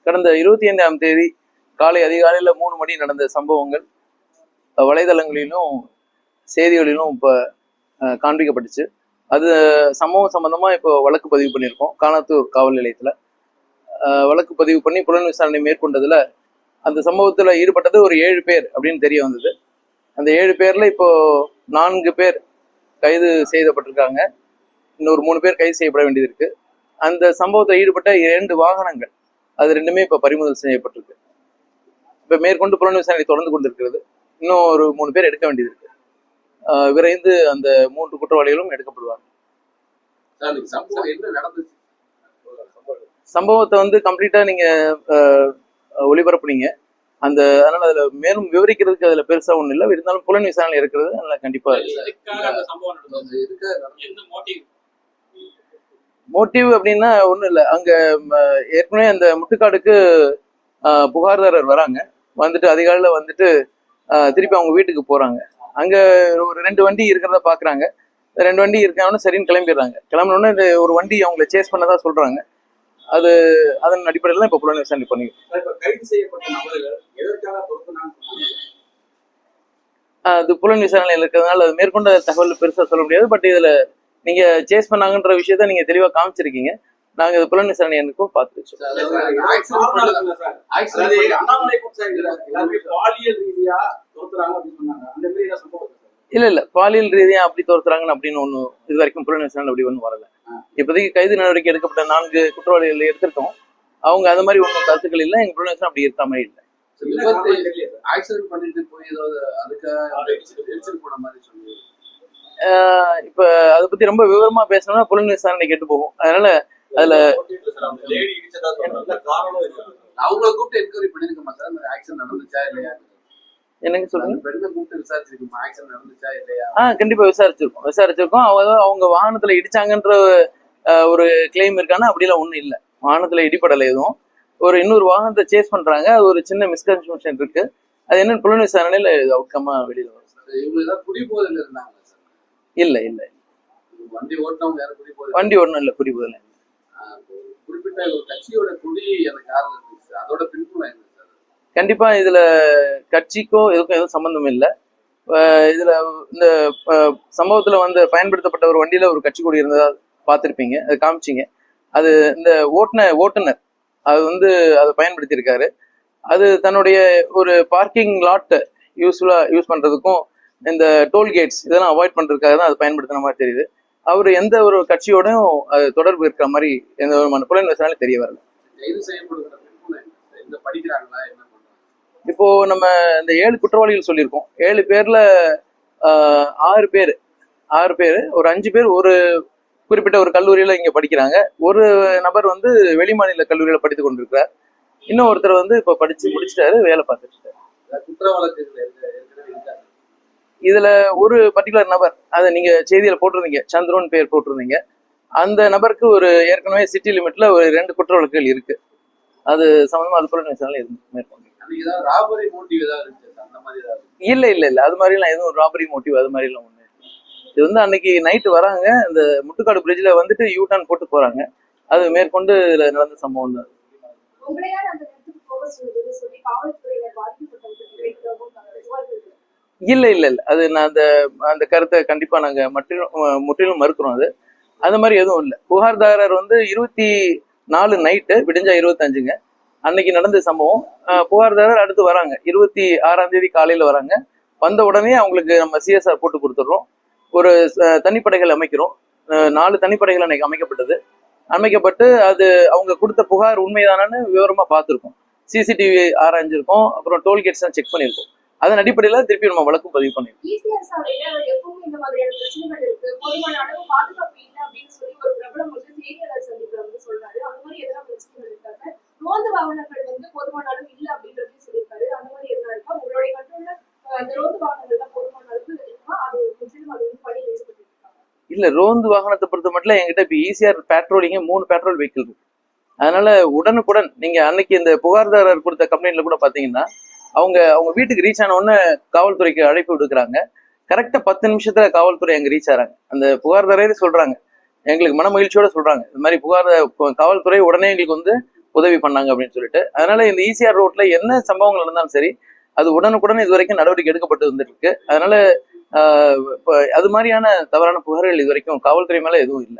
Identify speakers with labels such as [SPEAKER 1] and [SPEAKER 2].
[SPEAKER 1] கடந்த 25ஆம் தேதி காலை அதிகாலையில் 3 மணி நடந்த சம்பவங்கள் வலைதளங்களிலும் செய்திகளிலும் இப்போ காண்பிக்கப்பட்டுச்சு. அது சம்பவம் சம்பந்தமா இப்போ வழக்கு பதிவு பண்ணியிருக்கோம். காணத்தூர் காவல் நிலையத்தில் வழக்கு பதிவு பண்ணி புலன் விசாரணை மேற்கொண்டதுல அந்த சம்பவத்தில் ஈடுபட்டது ஒரு 7 பேர் அப்படின்னு தெரிய வந்தது. அந்த 7 பேர்ல இப்போ 4 பேர் கைது செய்யப்பட்டிருக்காங்க. இன்னொரு 3 பேர் கைது செய்யப்பட வேண்டியது இருக்கு. அந்த சம்பவத்தில் ஈடுபட்ட 2 வாகனங்கள் அது 2மே இப்போ பறிமுதல் செய்யப்பட்டிருக்கு. இப்போ மேற்கொண்டு புலன் விசாரணை தொடர்ந்து கொண்டிருக்கிறது. இன்னும் ஒரு 3 பேர் எடுக்க வேண்டியது இருக்கு. விரைந்து அந்த 3 குற்றவாளிகளும் எடுக்கப்படுவாங்க. சம்பவத்தை வந்து கம்ப்ளீட்டா நீங்க ஒளிபரப்புனீங்க. அதனால அதுல மேலும் விவரிக்கிறதுக்கு அதுல பெருசா ஒண்ணு இல்லை. இருந்தாலும் புலன் விசாரணை இருக்கிறது அதனால கண்டிப்பா மோட்டிவ் அப்படின்னா ஒண்ணும் இல்லை. அங்க ஏற்கனவே அந்த முட்டுக்காடுக்கு புகார்தாரர் வராங்க. வந்துட்டு அதிகாலையில வந்துட்டு திருப்பி அவங்க வீட்டுக்கு போறாங்க. அங்க ஒரு 2 வண்டி இருக்கிறத பாக்குறாங்க. 2 வண்டி இருக்காங்கன்னு சரின்னு கிளம்பிடுறாங்க. கிளம்பினோடனே இந்த ஒரு வண்டி அவங்களை சேஸ் பண்ணதா சொல்றாங்க. அதன் அடிப்படையில் தான் இப்ப புலன் விசாரணை அது புலன் விசாரணையில் இருக்கிறதுனால அது மேற்கொண்ட தகவல் பெருசா சொல்ல முடியாது. பட் இதுல நீங்க சேஸ் பண்ணாங்கன்ற விஷயத்த நீங்க தெளிவா காமிச்சிருக்கீங்க. நாங்க இது புலன் விசாரணை எனக்கும் பார்த்து இல்ல பாலியல் ரீதியா அப்படி தோர்த்துறாங்கன்னு அப்படின்னு ஒண்ணு இது வரைக்கும் புலன் விசாரணை அப்படி ஒன்றும் வரல. இப்போதைக்கு கைது நடவடிக்கை எடுக்கப்பட்ட 4 குற்றவாளிகள் எடுத்திருக்கோம். அவங்க அது மாதிரி ஒன்றும் கருத்துக்கள் இல்லை. எங்க புலன் விசாரணை அப்படி இருக்க மாதிரி இல்லை. இப்ப அதை பத்தி ரொம்ப விவரமா பேசணும்னா புலன் விசாரணை கேட்டு போகும். அதனால அதுல அவங்களை கூப்பிட்டு என்கொயரி பண்ணிருக்கோமா சார்? ஆக்சிடென்ட் நடந்துச்சா இல்லையா? என்னங்க சொல்லுங்க. கண்டிப்பா விசாரிச்சிருக்கோம். அவங்க வாகனத்துல இடிச்சாங்கன்ற ஒரு கிளைம் இருக்கானா? அப்படிலாம் ஒண்ணும் இல்லை. வாகனத்துல இடிப்படலை எதுவும். ஒரு இன்னொரு வாகனத்தை சேஸ் பண்றாங்க. அது ஒரு சின்ன மிஸ்கன்செப்ஷன் இருக்கு. அது என்னன்னு புலன் விசாரணையில அவுட்கமா வெளியில வரும். குடிபோதையில இருந்தாங்க? இல்ல இல்ல வண்டி ஓட்டணும் இல்ல குடிபோதையில. குறிப்பிட்ட ஒரு கட்சியோட கொடி எனக்கு யாரும் இருந்துச்சு. அதோட பின்புலம் என்ன? கண்டிப்பா இதுல கட்சிக்கும் இதுக்கும் எதுவும் சம்பந்தம் இல்லை. இதுல இந்த சம்பவத்துல வந்து பயன்படுத்தப்பட்ட ஒரு வண்டியில ஒரு கட்சி கொடி இருந்ததா பார்த்திருப்பீங்க. அது காமிச்சிங்க. அது இந்த ஓட்டுநர் அது வந்து அதை பயன்படுத்தியிருக்காரு. அது தன்னுடைய ஒரு பார்க்கிங் லாட் யூஸ் பண்றதுக்கும் இந்த டோல்கேட்ஸ் இதெல்லாம் அவாய்ட் பண்றதுக்காக தான் அது பயன்படுத்தின மாதிரி தெரியுது. அவர் எந்த ஒரு கட்சியோடையும் அது தொடர்பு இருக்கிற மாதிரி எந்த விதமான புலன் விசாரணை தெரிய வரல. இப்போ நம்ம இந்த 7 குற்றவாளிகள் சொல்லியிருக்கோம். 7 பேர்ல 6 பேர் ஒரு 5 பேர் ஒரு குறிப்பிட்ட ஒரு கல்லூரியில இங்க படிக்கிறாங்க. ஒரு நபர் வந்து வெளிமாநில கல்லூரியில படித்துக் கொண்டிருக்கிறார். இன்னும் ஒருத்தர் வந்து இப்ப படிச்சு முடிச்சிட்டாரு, வேலை பார்த்துட்டு இருக்காரு. இதுல ஒரு பர்டிகுலர் நபர், அதை நீங்க செய்தியில போட்டிருந்தீங்க, சந்திரன் பேர் போட்டிருந்தீங்க. அந்த நபருக்கு ஒரு ஏற்கனவே சிட்டி லிமிட்ல ஒரு 2 குற்ற வழக்குகள் இருக்கு. அது சம்பந்தமா அது புலன் விசாரணை மேற்கொண்டு இல்ல அது மாதிரி எல்லாம் எதுவும் ராபரி மோட்டிவ் அது மாதிரி எல்லாம் ஒண்ணு. இது வந்து அன்னைக்கு நைட்டு வராங்க. இந்த முட்டுக்காடு பிரிட்ஜ்ல வந்துட்டு யூ டர்ன் போட்டு போறாங்க. அது மேற்கொண்டு இதுல நடந்த சம்பவம் தான். இல்ல அது நான் அந்த கருத்தை கண்டிப்பா நாங்க முற்றிலும் மறுக்கிறோம். அது மாதிரி எதுவும் இல்லை. புகார்தாரர் வந்து 24 நைட்டு விடிஞ்சா 25ங்க அன்னைக்கு நடந்த சம்பவம். புகார்தாரர் அடுத்து வராங்க 26ஆம் தேதி காலையில வராங்க. வந்த உடனே அவங்களுக்கு நம்ம CSR போட்டு கொடுத்துடுறோம். ஒரு தனிப்படைகள் அமைக்கிறோம். 4 தனிப்படைகள் அன்னைக்கு அமைக்கப்பட்டு அது அவங்க கொடுத்த புகார் உண்மைதானு விவரமா பார்த்துருக்கோம். CCTV ஆராய்ஞ்சிருக்கோம். அப்புறம் டோல்கேட்ஸ் செக் பண்ணியிருக்கோம். அதன் அடிப்படையில திருப்பி நம்ம வழக்கு பதிவு பண்ணிருக்கோம். இல்ல ரோந்து வாகனத்தை பொறுத்த மட்டும் என்கிட்ட இப்ப ECR பேட்ரோலிங்க 3 பேட்ரோல் வெஹிக்கிள் இருக்கு. அதனால உடனுக்குடன் நீங்க அன்னைக்கு இந்த புகார்தாரர் கொடுத்த கம்ப்ளைண்ட்ல கூட பாத்தீங்கன்னா அவங்க வீட்டுக்கு ரீச் ஆன உடனே காவல்துறைக்கு அழைப்பு விடுக்கிறாங்க. கரெக்டா 10 நிமிஷத்துல காவல்துறை அங்க ரீச் ஆறாங்க. அந்த புகார்தாரே சொல்றாங்க, எங்களுக்கு மன மகிழ்ச்சியோட சொல்றாங்க, இந்த மாதிரி காவல்துறை உடனே எங்களுக்கு வந்து உதவி பண்ணாங்க அப்படின்னு சொல்லிட்டு. அதனால இந்த ஈசிஆர் ரோட்ல என்ன சம்பவங்கள் நடந்தாலும் சரி, அது உடனுக்குடன் இது வரைக்கும் நடவடிக்கை எடுக்கப்பட்டு வந்துட்டு இருக்கு. அதனால அது மாதிரியான தவறான புகார்கள் இது வரைக்கும் காவல்துறை மேல எதுவும் இல்லை.